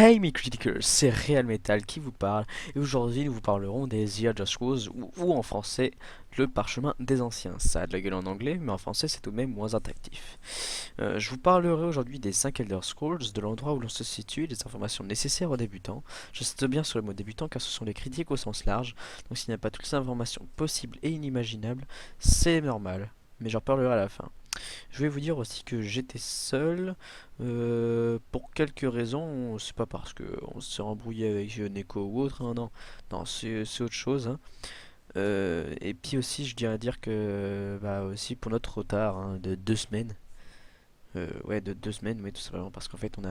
Hey mes criticals, c'est Real Metal qui vous parle et aujourd'hui nous vous parlerons des The Elder Scrolls ou en français le parchemin des anciens. Ça a de la gueule en anglais mais en français c'est tout de même moins attractif. Je vous parlerai aujourd'hui des 5 Elder Scrolls, de l'endroit où l'on se situe, des informations nécessaires aux débutants. J'insiste bien sur le mot débutant car ce sont les critiques au sens large, donc s'il n'y a pas toutes les informations possibles et inimaginables, c'est normal, mais j'en parlerai à la fin. Je vais vous dire aussi que j'étais seul pour quelques raisons. C'est pas parce que on s'est embrouillé avec Neko ou autre, hein, non, non, c'est autre chose, hein. Et puis aussi, je tiens à dire que bah aussi pour notre retard hein, de 2 semaines. Ouais, de 2 semaines, oui, tout simplement parce qu'en fait, on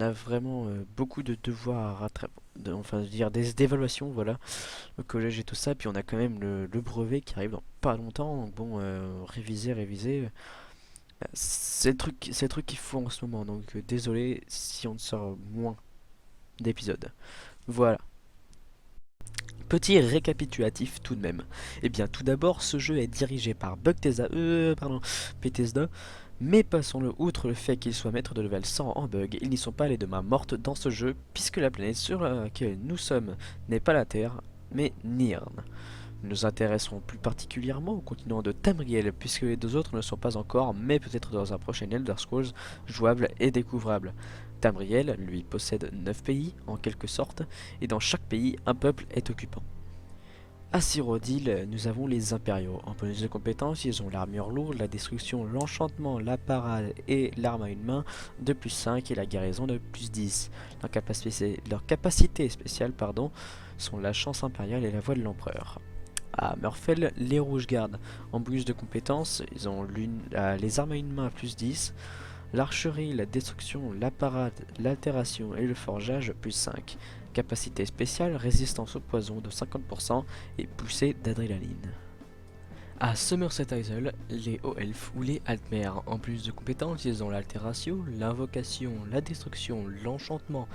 a vraiment beaucoup de devoirs à rattraper, enfin, je veux dire des évaluations, voilà, au collège et tout ça. Puis on a quand même le brevet qui arrive dans pas longtemps. Donc bon, réviser. C'est le truc qu'il faut en ce moment, donc désolé si on sort moins d'épisodes. Voilà. Petit récapitulatif tout de même. Eh bien, tout d'abord, ce jeu est dirigé par Bethesda, mais passons-le outre le fait qu'ils soient maîtres de level 100 en bug, ils n'y sont pas les deux mains mortes dans ce jeu, puisque la planète sur laquelle nous sommes n'est pas la Terre, mais Nirn. Nous nous intéresserons plus particulièrement au continent de Tamriel, puisque les deux autres ne sont pas encore, mais peut-être dans un prochain Elder Scrolls jouable et découvrable. Tamriel, lui, possède 9 pays, en quelque sorte, et dans chaque pays, un peuple est occupant. À Cyrodiil, nous avons les impériaux. En bonus de compétences, ils ont l'armure lourde, la destruction, l'enchantement, la parade et l'arme à une main de plus 5 et la guérison de plus 10. Leurs capacités spéciales sont la chance impériale et la voix de l'empereur. À Murfell, les rouges gardes. En bonus de compétences, ils ont les armes à une main plus 10, l'archerie, la destruction, la parade, l'altération et le forgeage plus 5. Capacité spéciale, résistance au poison de 50% et poussée d'adrénaline. À Somerset Isle, les hauts elfes ou les altmères, en plus de compétences, ils ont l'altération, l'invocation, la destruction, l'enchantement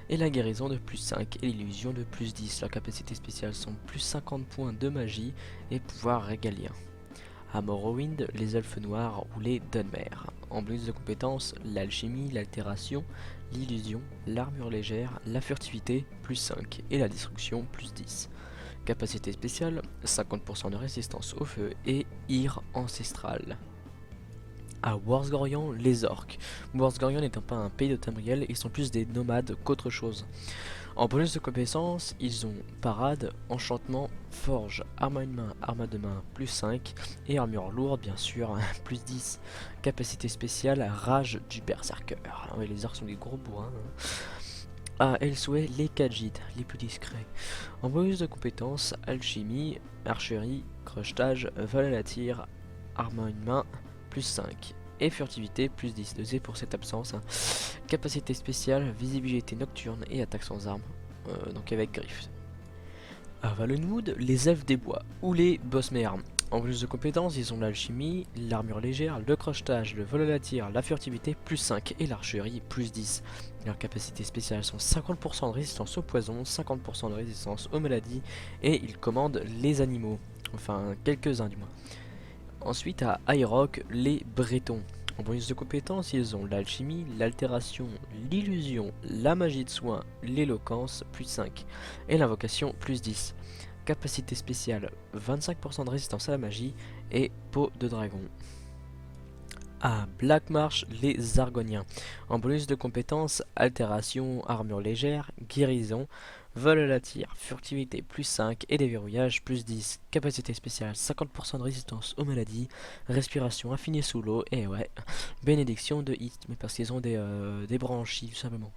et la guérison de plus 5 et l'illusion de plus 10. Leurs capacités spéciales sont plus 50 points de magie et pouvoir régalien. À Morrowind, les elfes noirs ou les Dunmer. En bonus de compétences, l'alchimie, l'altération, l'illusion, l'armure légère, la furtivité, plus 5 et la destruction, plus 10. Capacité spéciale, 50% de résistance au feu et ire ancestrale. À Warsgorion, les orques. Warsgorion n'étant pas un pays de Tamriel, ils sont plus des nomades qu'autre chose. En bonus de compétences, ils ont parade, enchantement, forge, arme à une main, arme à deux mains, plus 5, et armure lourde, bien sûr, plus 10. Capacité spéciale, rage du berserker. Ah ouais, les orques sont des gros bourrins, hein. À Elswey, les Khajiit, les plus discrets. En bonus de compétences, alchimie, archerie, crochetage, vol à la tire, arme à une main, plus 5. Et furtivité, plus 10. Dosé pour cette absence, hein. Capacité spéciale, visibilité nocturne et attaque sans arme, donc avec griffes. À Valenwood, les elfes des bois, ou les Bosmer. En plus de compétences, ils ont l'alchimie, l'armure légère, le crochetage, le vol à la tire, la furtivité, plus 5 et l'archerie, plus 10. Leurs capacités spéciales sont 50% de résistance au poison, 50% de résistance aux maladies, et ils commandent les animaux. Enfin, quelques-uns du moins. Ensuite, à High Rock, les Bretons. En bonus de compétences, ils ont l'alchimie, l'altération, l'illusion, la magie de soin, l'éloquence, plus 5, et l'invocation, plus 10. Capacité spéciale, 25% de résistance à la magie, et peau de dragon. À Black Marsh, les Argoniens. En bonus de compétences, altération, armure légère, guérison, vol à la tire, furtivité plus 5 et déverrouillage plus 10. Capacité spéciale, 50% de résistance aux maladies, respiration affinée sous l'eau, et ouais, bénédiction de hit, mais parce qu'ils ont des branchies tout simplement.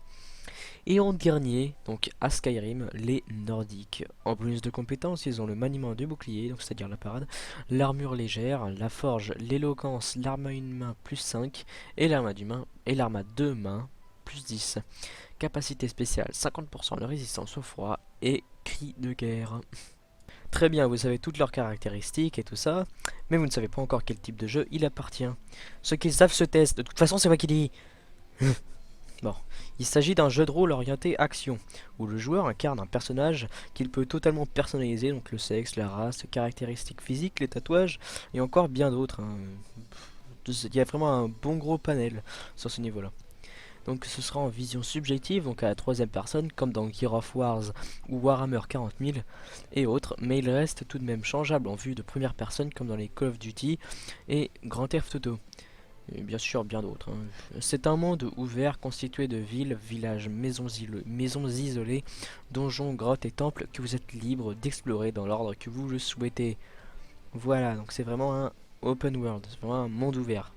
Et en dernier, donc à Skyrim, les Nordiques. En bonus de compétences, ils ont le maniement du bouclier, donc c'est-à-dire la parade, l'armure légère, la forge, l'éloquence, l'arme à une main plus 5, et l'arme à deux mains plus 10. Capacité spéciale, 50% de résistance au froid et cri de guerre. Très bien, vous savez toutes leurs caractéristiques et tout ça, mais vous ne savez pas encore quel type de jeu il appartient. Ceux qui savent se testent, de toute façon c'est moi qui dis. Bon, il s'agit d'un jeu de rôle orienté action, où le joueur incarne un personnage qu'il peut totalement personnaliser, donc le sexe, la race, les caractéristiques physiques, les tatouages, et encore bien d'autres, hein. Il y a vraiment un bon gros panel sur ce niveau-là. Donc ce sera en vision subjective, donc à la troisième personne, comme dans Gear of Wars ou Warhammer 40 000 et autres, mais il reste tout de même changeable en vue de première personne, comme dans les Call of Duty et Grand Theft Auto. Et bien sûr, bien d'autres, hein. C'est un monde ouvert constitué de villes, villages, maisons isolées, donjons, grottes et temples que vous êtes libre d'explorer dans l'ordre que vous le souhaitez. Voilà, donc c'est vraiment un open world, c'est vraiment un monde ouvert.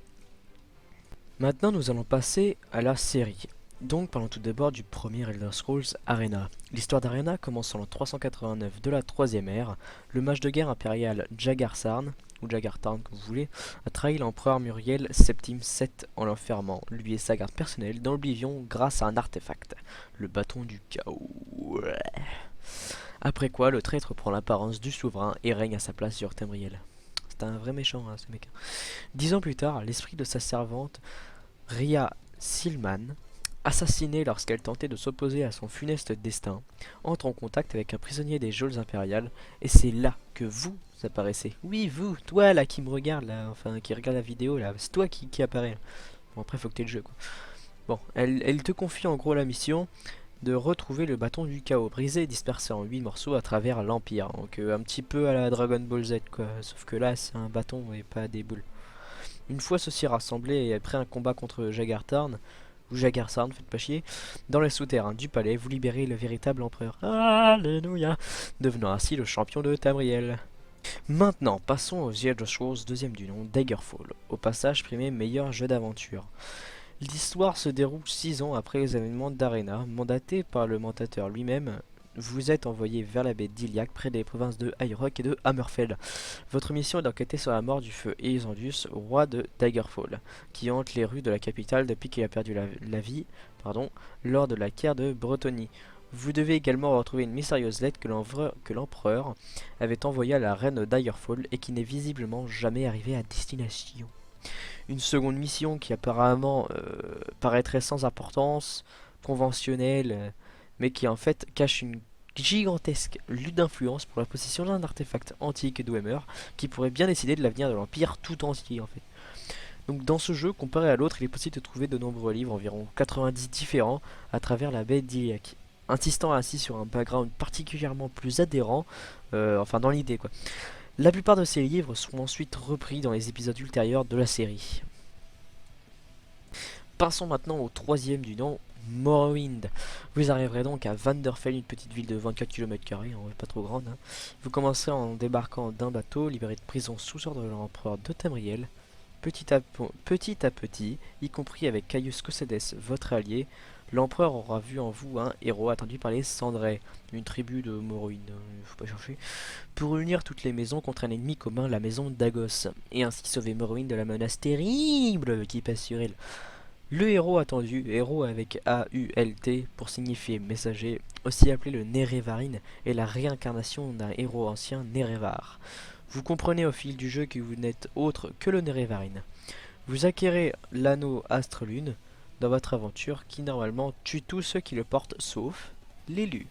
Maintenant, nous allons passer à la série. Donc, parlons tout d'abord du premier Elder Scrolls Arena. L'histoire d'Arena commence en l'an 389 de la troisième ère. Le mage de guerre impérial Jagar-Sarn, ou Jagar-Tarn comme vous voulez, a trahi l'empereur Muriel Septime VII en l'enfermant, lui et sa garde personnelle, dans l'oblivion grâce à un artefact, le bâton du chaos. Après quoi, le traître prend l'apparence du souverain et règne à sa place sur Tamriel. C'est un vrai méchant, hein, ce mec. 10 ans plus tard, l'esprit de sa servante Ria Silman, assassinée lorsqu'elle tentait de s'opposer à son funeste destin, entre en contact avec un prisonnier des geôles impériales, et c'est là que vous apparaissez. Oui, vous, toi là qui me regarde, là, enfin qui regarde la vidéo là, c'est toi qui apparaît. Bon, après faut que t'aies le jeu quoi. Bon, elle te confie en gros la mission de retrouver le bâton du chaos, brisé et dispersé en 8 morceaux à travers l'Empire. Donc un petit peu à la Dragon Ball Z quoi, sauf que là c'est un bâton et pas des boules. Une fois ceux-ci rassemblés et après un combat contre Jagar-Tarn, ou Jagar-Sarn, faites pas chier, dans les souterrains du palais, vous libérez le véritable empereur. Alléluia, devenant ainsi le champion de Tamriel. Maintenant, passons aux The Elder Scrolls deuxième du nom, Daggerfall. Au passage, primé meilleur jeu d'aventure. L'histoire se déroule 6 ans après les événements d'Arena, mandaté par le mandateur lui-même. Vous êtes envoyé vers la baie d'Iliac, près des provinces de High-Rock et de Hammerfell. Votre mission est d'enquêter sur la mort du feu Elisandus, roi de Daggerfall, qui hante les rues de la capitale depuis qu'il a perdu la vie lors de la guerre de Bretonnie. Vous devez également retrouver une mystérieuse lettre que l'empereur avait envoyée à la reine Daggerfall et qui n'est visiblement jamais arrivée à destination. Une seconde mission qui apparemment paraîtrait sans importance, conventionnelle, mais qui en fait cache une gigantesque lutte d'influence pour la possession d'un artefact antique d'Ouhammer qui pourrait bien décider de l'avenir de l'Empire tout entier en fait. Donc dans ce jeu, comparé à l'autre, il est possible de trouver de nombreux livres, environ 90 différents, à travers la baie d'Iliac, insistant ainsi sur un background particulièrement plus adhérent, enfin dans l'idée quoi. La plupart de ces livres sont ensuite repris dans les épisodes ultérieurs de la série. Passons maintenant au troisième du nom, Morrowind. Vous arriverez donc à Vanderfell, une petite ville de 24 km², pas trop grande. Hein. Vous commencerez en débarquant d'un bateau libéré de prison sous ordre de l'empereur de Tamriel. Petit à petit, y compris avec Caius Cossedes, votre allié, l'empereur aura vu en vous un héros attendu par les Cendrés, une tribu de Morrowind, faut pas chercher, pour unir toutes les maisons contre un ennemi commun, la maison d'Agos, et ainsi sauver Morrowind de la menace terrible qui pèse sur elle. Le héros attendu, héros avec A-U-L-T pour signifier messager, aussi appelé le Nerevarine, est la réincarnation d'un héros ancien Nerevar. Vous comprenez au fil du jeu que vous n'êtes autre que le Nerevarine. Vous acquérez l'anneau Astre-Lune dans votre aventure qui normalement tue tous ceux qui le portent sauf l'élu.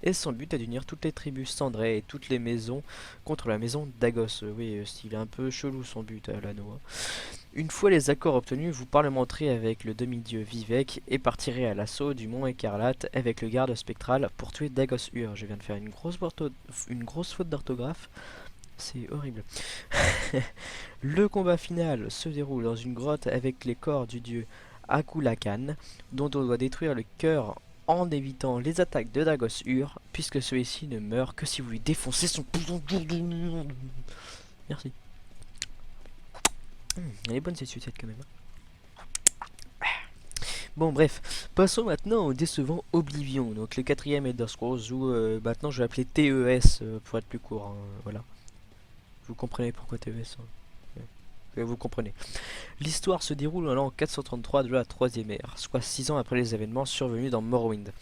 Et son but est d'unir toutes les tribus cendrées et toutes les maisons contre la maison d'Agos. Oui, il est un peu chelou son but à l'anneau. Hein. Une fois les accords obtenus, vous parlementerez avec le demi-dieu Vivek et partirez à l'assaut du mont Écarlate avec le garde spectral pour tuer Dagos Ur. Je viens de faire une grosse faute d'orthographe. C'est horrible. Le combat final se déroule dans une grotte avec les corps du dieu Akulakan, dont on doit détruire le cœur en évitant les attaques de Dagos Ur, puisque celui-ci ne meurt que si vous lui défoncez son bouton. Merci. Elle est bonne cette sucette quand même. Bon bref, passons maintenant au décevant Oblivion, donc le quatrième Elder Scrolls, ou maintenant je vais appeler TES pour être plus court, hein, voilà. Vous comprenez pourquoi TES, hein. Vous comprenez. L'histoire se déroule en l'an 433 de la troisième ère, soit 6 ans après les événements survenus dans Morrowind.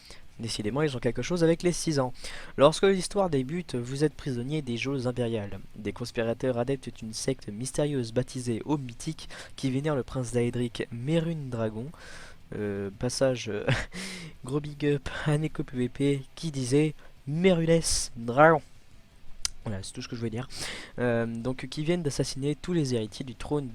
Décidément, ils ont quelque chose avec les 6 ans. Lorsque l'histoire débute, vous êtes prisonnier des geôles impériales. Des conspirateurs adeptes d'une secte mystérieuse baptisée Aube Mythique qui vénère le prince d'Aedric Mérune Dragon. Passage gros big up à Neko PVP qui disait Mérunes Dragon. Voilà, c'est tout ce que je veux dire. Donc, qui viennent d'assassiner tous les héritiers du trône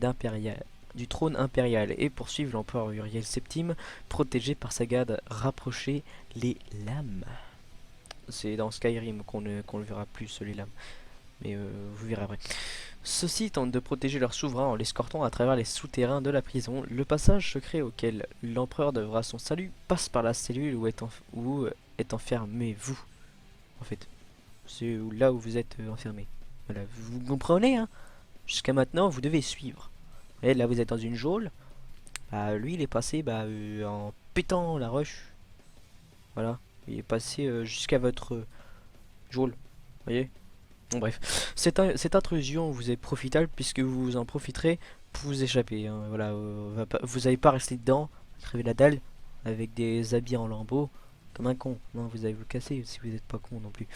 du trône impérial et poursuivre l'empereur Uriel Septime, protégé par sa garde rapprochée, les lames. C'est dans Skyrim qu'on le verra plus, les lames. Mais vous verrez après. Ceux-ci tentent de protéger leur souverain en l'escortant à travers les souterrains de la prison. Le passage secret auquel l'empereur devra son salut passe par la cellule où est enfermé vous. En fait, c'est là où vous êtes enfermé. Voilà, vous comprenez, hein? Jusqu'à maintenant, vous devez suivre. Et là, vous êtes dans une geôle. Bah, lui, il est passé en pétant la roche. Voilà, il est passé jusqu'à votre geôle. Vous voyez? Bon, bref, cette intrusion vous est profitable puisque vous en profiterez pour vous échapper, hein. Voilà, vous n'allez pas rester dedans, crever la dalle, avec des habits en lambeaux, comme un con. Non, vous allez vous casser si vous n'êtes pas con non plus.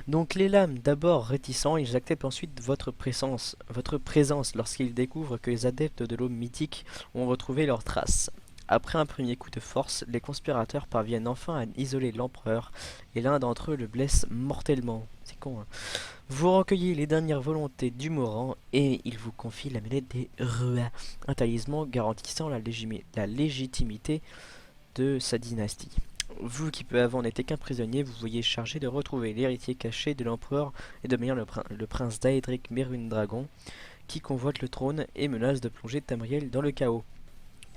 Donc les lames, d'abord réticents, ils acceptent ensuite votre présence lorsqu'ils découvrent que les adeptes de l'aube mythique ont retrouvé leurs traces. Après un premier coup de force, les conspirateurs parviennent enfin à isoler l'empereur et l'un d'entre eux le blesse mortellement. C'est con, hein. Vous recueillez les dernières volontés du Moran et il vous confie l'amulette des Rua, un talisman garantissant la légitimité de sa dynastie. Vous qui peu avant n'étiez qu'un prisonnier, vous voyez chargé de retrouver l'héritier caché de l'empereur et de devenir le prince Daedric Mérune-Dragon qui convoite le trône et menace de plonger Tamriel dans le chaos.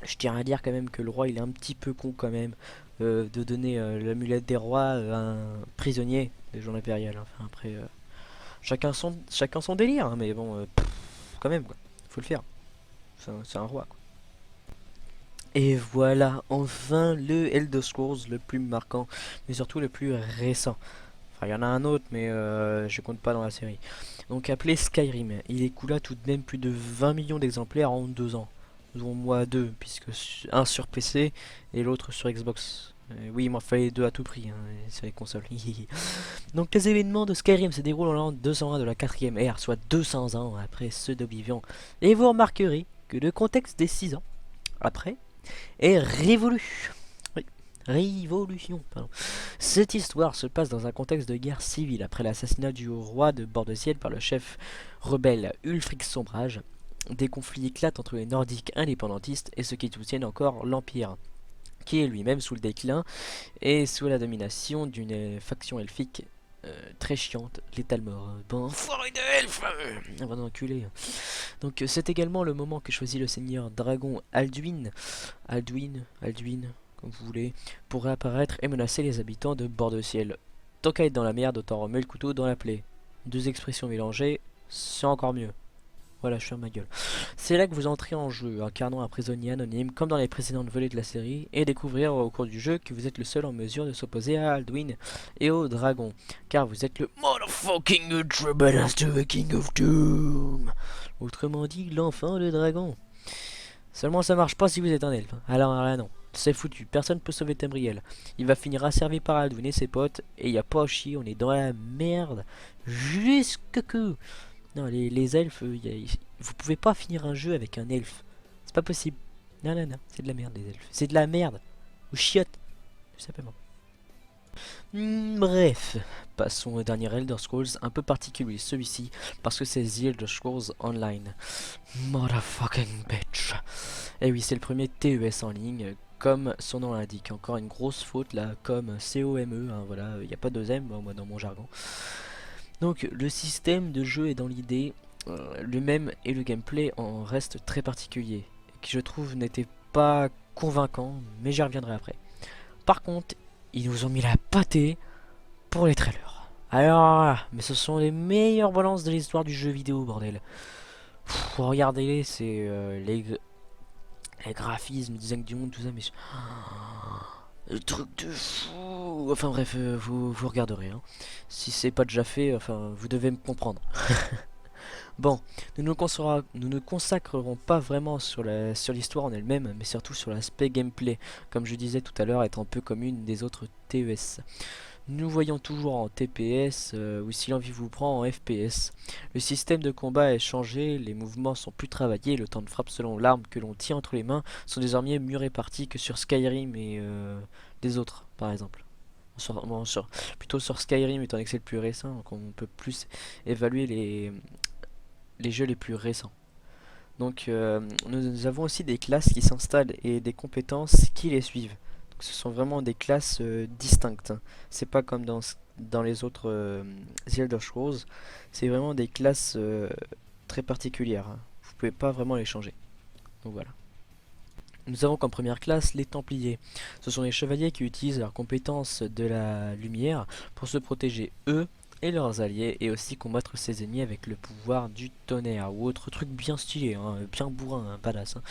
Je tiens à dire quand même que le roi il est un petit peu con quand même de donner l'amulette des rois à un prisonnier des gens impériaux. Enfin après, chacun son délire, hein, mais bon, quand même quoi, faut le faire. C'est un roi quoi. Et voilà, enfin le Elder Scrolls le plus marquant, mais surtout le plus récent. Enfin, il y en a un autre, mais je compte pas dans la série. Donc appelé Skyrim, il écoula tout de même plus de 20 millions d'exemplaires en 2 ans. Dont moi deux, puisque un sur PC et l'autre sur Xbox. Oui, il m'en fallait deux à tout prix, hein, sur les consoles. Donc les événements de Skyrim se déroulent en l'an 201 de la 4ème ère, soit 200 ans après ceux d'Oblivion. Et vous remarquerez que le contexte des 6 ans après est révolu. Oui, révolution, pardon. Cette histoire se passe dans un contexte de guerre civile après l'assassinat du roi de Bord-de-Ciel par le chef rebelle Ulfric Sombrage. Des conflits éclatent entre les Nordiques indépendantistes et ceux qui soutiennent encore l'Empire, qui est lui-même sous le déclin et sous la domination d'une faction elfique très chiante, les Talmor. Bon, enfoiré de elfes, avant d'enculer. Donc c'est également le moment que choisit le seigneur dragon Alduin, comme vous voulez, pour réapparaître et menacer les habitants de Bord-de-Ciel. Tant qu'à être dans la merde, autant remettre le couteau dans la plaie. Deux expressions mélangées, c'est encore mieux. Voilà, je ferme ma gueule. C'est là que vous entrez en jeu, incarnant un prisonnier anonyme comme dans les précédentes volets de la série, et découvrir au cours du jeu que vous êtes le seul en mesure de s'opposer à Alduin et au dragon, car vous êtes le motherfucking Ultra Badass King of Doom. Autrement dit, l'enfant de dragon. Seulement ça marche pas si vous êtes un elfe. Alors là non, c'est foutu, personne peut sauver Tamriel. Il va finir asservi par Alduin et ses potes, et y a pas à chier, on est dans la merde. Jusque que... Non, les elfes, vous pouvez pas finir un jeu avec un elfe. C'est pas possible. Non, non, non, c'est de la merde les elfes. C'est de la merde. Ou chiotte, tout simplement. Bref, passons au dernier Elder Scrolls, un peu particulier celui-ci, parce que c'est The Elder Scrolls Online. Motherfucking bitch. Et oui, c'est le premier TES en ligne, comme son nom l'indique. Encore une grosse faute là, comme COME, hein, voilà, il n'y a pas de deuxième, moi dans mon jargon. Donc le système de jeu est dans l'idée le même et le gameplay en reste très particulier, qui je trouve n'était pas convaincant, mais j'y reviendrai après. Par contre, ils nous ont mis la pâtée pour les trailers. Alors là, mais ce sont les meilleures balances de l'histoire du jeu vidéo, bordel. Regardez-les, c'est les graphismes, le design du monde, tout ça, mais... Le truc de fou. Enfin bref, vous regarderez, hein. Si c'est pas déjà fait, enfin, vous devez me comprendre. Bon, nous ne consacrerons pas vraiment sur l'histoire en elle-même, mais surtout sur l'aspect gameplay, comme je disais tout à l'heure, étant peu commune des autres TES. Nous voyons toujours en TPS, ou si l'envie vous prend en FPS. Le système de combat est changé, les mouvements sont plus travaillés, le temps de frappe selon l'arme que l'on tient entre les mains sont désormais mieux répartis que sur Skyrim et des autres, par exemple. Plutôt sur Skyrim, étant donné que c'est le plus récent, donc on peut plus évaluer les jeux les plus récents. Donc nous avons aussi des classes qui s'installent et des compétences qui les suivent. Donc, ce sont vraiment des classes distinctes. C'est pas comme dans les autres The Elder Scrolls. C'est vraiment des classes très particulières, hein. Vous pouvez pas vraiment les changer. Donc voilà. Nous avons comme première classe les Templiers. Ce sont les chevaliers qui utilisent leurs compétences de la lumière pour se protéger eux et leurs alliés, et aussi combattre ses ennemis avec le pouvoir du tonnerre ou autre truc bien stylé, hein, bien bourrin, hein, badass, hein.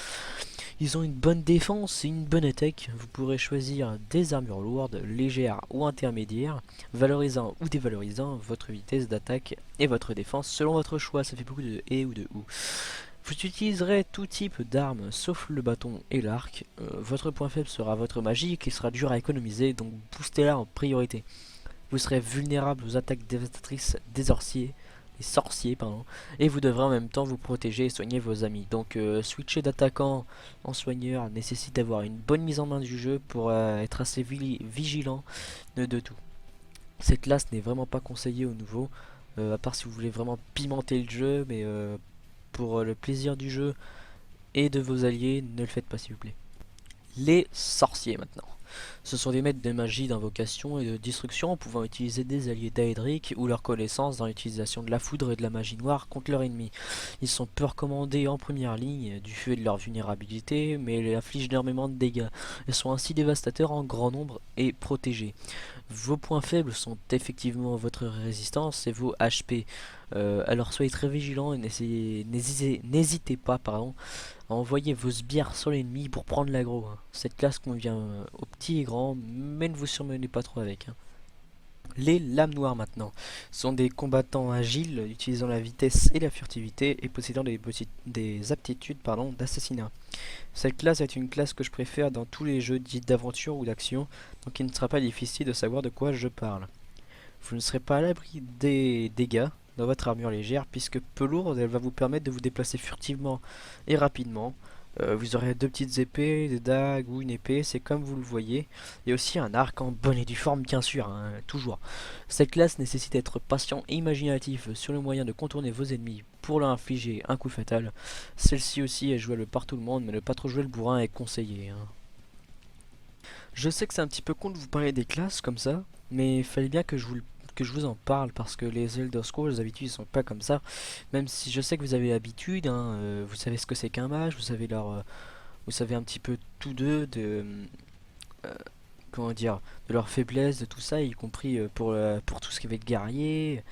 Ils ont une bonne défense et une bonne attaque. Vous pourrez choisir des armures lourdes, légères ou intermédiaires, valorisant ou dévalorisant votre vitesse d'attaque et votre défense selon votre choix. Ça fait beaucoup de et ou de ou. Vous utiliserez tout type d'armes sauf le bâton et l'arc. Votre point faible sera votre magie qui sera dur à économiser, donc boostez-la en priorité. Vous serez vulnérable aux attaques dévastatrices des sorciers, pardon, et vous devrez en même temps vous protéger et soigner vos amis. Donc switcher d'attaquant en soigneur nécessite d'avoir une bonne mise en main du jeu pour être assez vigilant de tout. Cette classe n'est vraiment pas conseillée aux nouveaux, à part si vous voulez vraiment pimenter le jeu, mais pour le plaisir du jeu et de vos alliés, ne le faites pas s'il vous plaît. Les sorciers maintenant. Ce sont des maîtres de magie, d'invocation et de destruction, pouvant utiliser des alliés d'Aedric ou leur connaissance dans l'utilisation de la foudre et de la magie noire contre leur ennemi. Ils sont peu recommandés en première ligne du fait de leur vulnérabilité, mais ils infligent énormément de dégâts. Ils sont ainsi dévastateurs en grand nombre et protégés. Vos points faibles sont effectivement votre résistance et vos HP. Alors soyez très vigilants et n'hésitez pas à envoyer vos sbires sur l'ennemi pour prendre l'aggro, hein. Cette classe convient aux petits et grands, mais ne vous surmenez pas trop avec, hein. Les lames noires maintenant sont des combattants agiles utilisant la vitesse et la furtivité et possédant des aptitudes d'assassinat. Cette classe est une classe que je préfère dans tous les jeux dits d'aventure ou d'action, donc il ne sera pas difficile de savoir de quoi je parle. Vous ne serez pas à l'abri des dégâts dans votre armure légère, puisque peu lourde, elle va vous permettre de vous déplacer furtivement et rapidement. Vous aurez deux petites épées, des dagues ou une épée, c'est comme vous le voyez. Et aussi un arc en bonne et due forme, bien sûr, hein, toujours. Cette classe nécessite d'être patient et imaginatif sur le moyen de contourner vos ennemis pour leur infliger un coup fatal. Celle-ci aussi est jouable par tout le monde, mais ne pas trop jouer le bourrin est conseillé, hein. Je sais que c'est un petit peu con de vous parler des classes comme ça, mais il fallait bien que je vous en parle parce que les Elder Scrolls d'habitude ils sont pas comme ça. Même si je sais que vous avez l'habitude, hein, vous savez ce que c'est qu'un mage, vous savez un petit peu tous deux de euh, comment dire, de leurs faiblesses, de tout ça, y compris pour tout ce qui va être guerrier,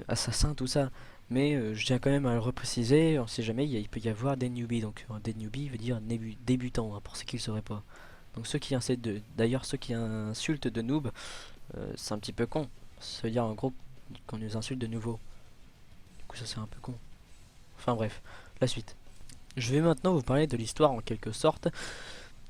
assassin, tout ça. Mais je tiens quand même à le repréciser, on sait jamais, il peut y avoir des newbies, donc des newbies veut dire débutant, hein, pour ceux qui ne le sauraient pas. Donc d'ailleurs ceux qui insultent de noob, c'est un petit peu con. Ça veut dire en gros qu'on nous insulte de nouveau. Du coup ça c'est un peu con. Enfin bref, la suite. Je vais maintenant vous parler de l'histoire en quelque sorte.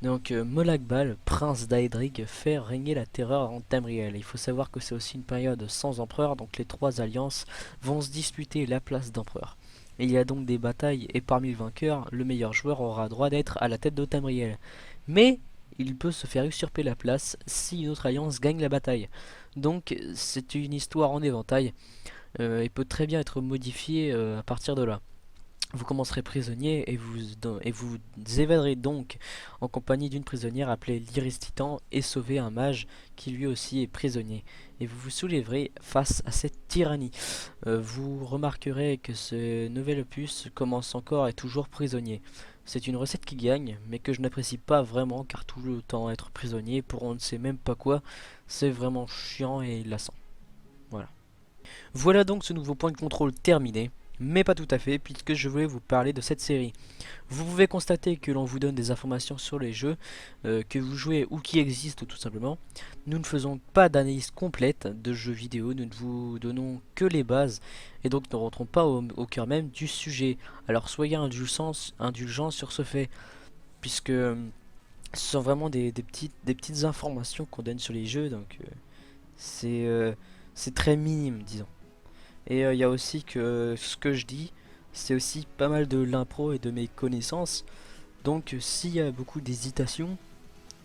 Donc Molag Bal, prince d'Aedric, fait régner la terreur en Tamriel. Il faut savoir que c'est aussi une période sans empereur, donc les trois alliances vont se disputer la place d'empereur. Il y a donc des batailles et parmi les vainqueurs, le meilleur joueur aura droit d'être à la tête de Tamriel. Mais il peut se faire usurper la place si une autre alliance gagne la bataille. Donc c'est une histoire en éventail et peut très bien être modifiée à partir de là. Vous commencerez prisonnier et vous évaderez donc en compagnie d'une prisonnière appelée l'Iris Titan et sauver un mage qui lui aussi est prisonnier. Et vous vous soulèverez face à cette tyrannie. Vous remarquerez que ce nouvel opus commence encore et toujours prisonnier. C'est une recette qui gagne, mais que je n'apprécie pas vraiment car tout le temps être prisonnier pour on ne sait même pas quoi, c'est vraiment chiant et lassant. Voilà. Voilà donc ce nouveau point de contrôle terminé. Mais pas tout à fait, puisque je voulais vous parler de cette série. Vous pouvez constater que l'on vous donne des informations sur les jeux que vous jouez ou qui existent tout simplement. Nous ne faisons pas d'analyse complète de jeux vidéo, nous ne vous donnons que les bases et donc ne rentrons pas au cœur même du sujet. Alors soyez indulgents sur ce fait, puisque ce sont vraiment des petites informations qu'on donne sur les jeux, donc c'est très minime, disons. Et il y a aussi que ce que je dis, c'est aussi pas mal de l'impro et de mes connaissances. Donc s'il y a beaucoup d'hésitation,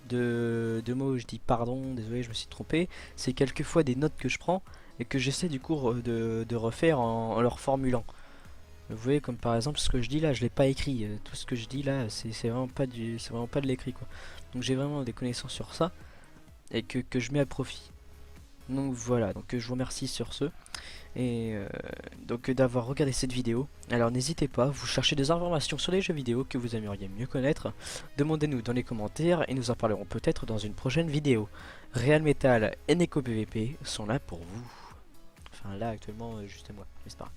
de mots où je dis pardon, désolé je me suis trompé, c'est quelquefois des notes que je prends et que j'essaie du coup de refaire en leur formulant. Vous voyez, comme par exemple ce que je dis là, je l'ai pas écrit. Tout ce que je dis là, c'est vraiment pas c'est vraiment pas de l'écrit quoi. Donc j'ai vraiment des connaissances sur ça et que je mets à profit. Donc voilà, donc je vous remercie sur ce et donc d'avoir regardé cette vidéo. Alors n'hésitez pas, vous cherchez des informations sur les jeux vidéo que vous aimeriez mieux connaître, demandez-nous dans les commentaires et nous en parlerons peut-être dans une prochaine vidéo. Real Metal et Neko PVP sont là pour vous. Enfin là actuellement juste moi, mais c'est pas grave.